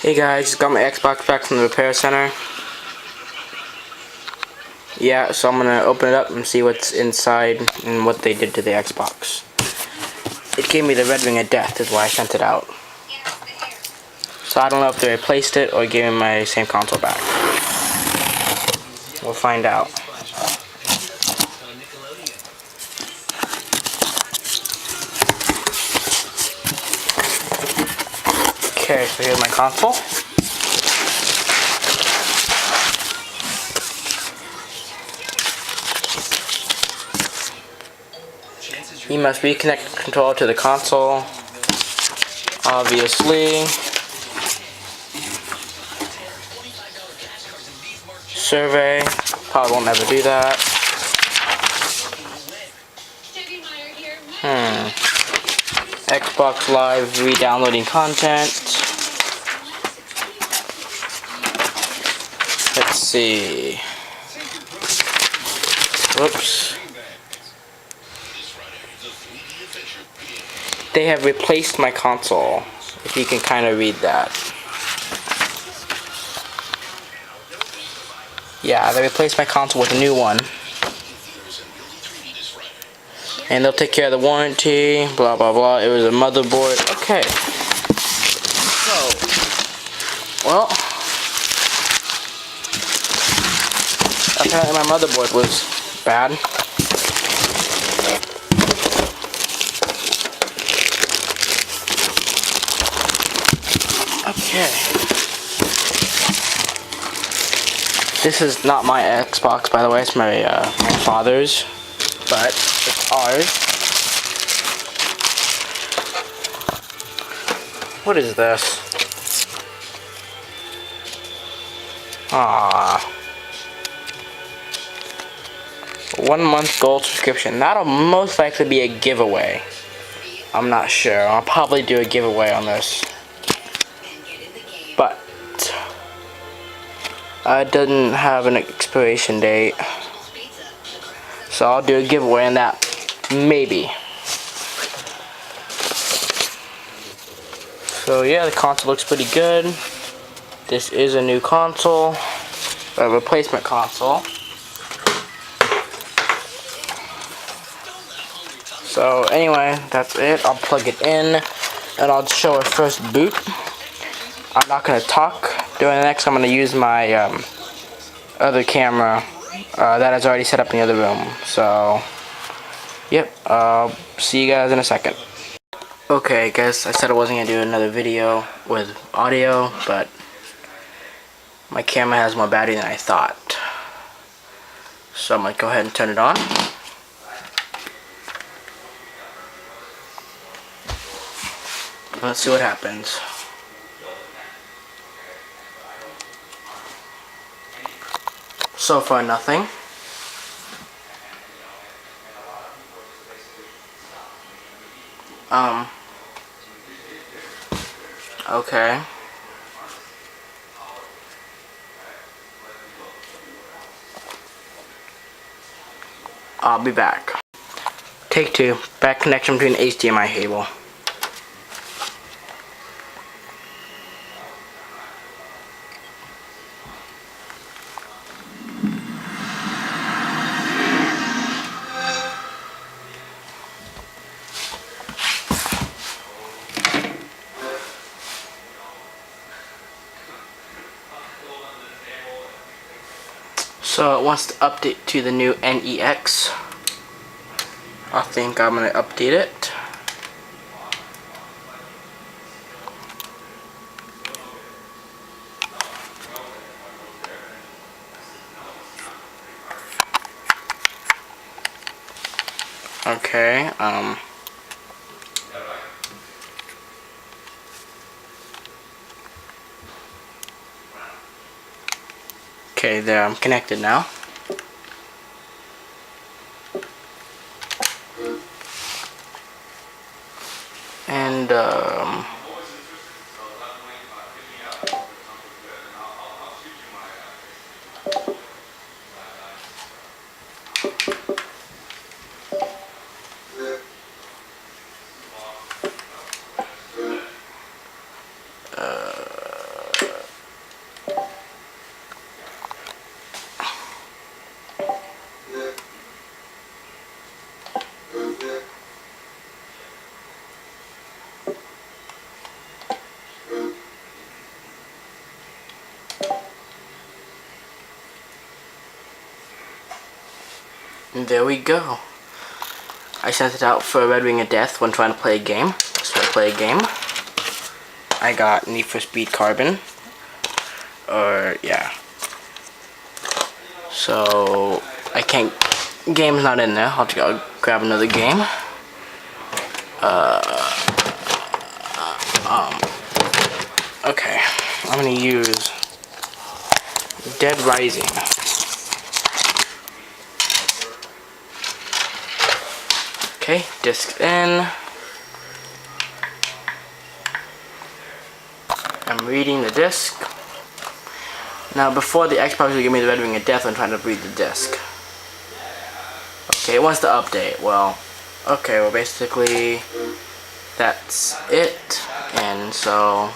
Hey guys, just got my Xbox back from the repair center. Yeah, so I'm gonna open it up and see what's inside and what they did to the Xbox. It gave me the red ring of death, is why I sent it out. So I don't know if they replaced it or gave me my same console back. We'll find out. Okay, so here's my console. You must reconnect the controller to the console. Obviously. Survey. Probably won't ever do that. Xbox Live re-downloading content. Let's see. Whoops. They have replaced my console, if you can kind of read that. Yeah, they replaced my console with a new one. And they'll take care of the warranty, blah blah blah. It was a motherboard. Okay. So, well, apparently my motherboard was bad. Okay. This is not my Xbox, by the way. It's my father's, but it's ours. What is this? Ah. 1 month gold subscription. That'll most likely be a giveaway. I'm not sure. I'll probably do a giveaway on this. But it doesn't have an expiration date. So I'll do a giveaway on that. Maybe. So yeah, the console looks pretty good. This is a new console. A replacement console. So anyway, that's it. I'll plug it in and I'll show a first boot. I'm not going to talk during the next. I'm going to use my other camera that is already set up in the other room. So, yep, I'll see you guys in a second. Okay, guys, I said I wasn't going to do another video with audio, but my camera has more battery than I thought. So I'm going to go ahead and turn it on. Let's see what happens. So far, nothing. Okay. I'll be back. Take two. Back connection between HDMI cable. So it wants to update to the new NEX. I think I'm going to update it. Okay, okay, there, I'm connected now. And, And there we go. I sent it out for Red Ring of Death when trying to play a game. I got Need for Speed Carbon. Yeah. So, I can't... Game's not in there. I'll have to go grab another game. Okay. I'm gonna use Dead Rising. Okay, disc in. I'm reading the disc. Now, before the Xbox would give me the Red Ring of Death, I'm trying to read the disc. Okay, it wants to update. Well, okay, well, basically, that's it. And so,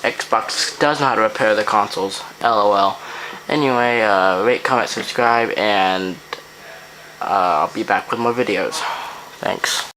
Xbox does know how to repair the consoles. LOL. Anyway, rate, comment, subscribe, and I'll be back with more videos. Thanks.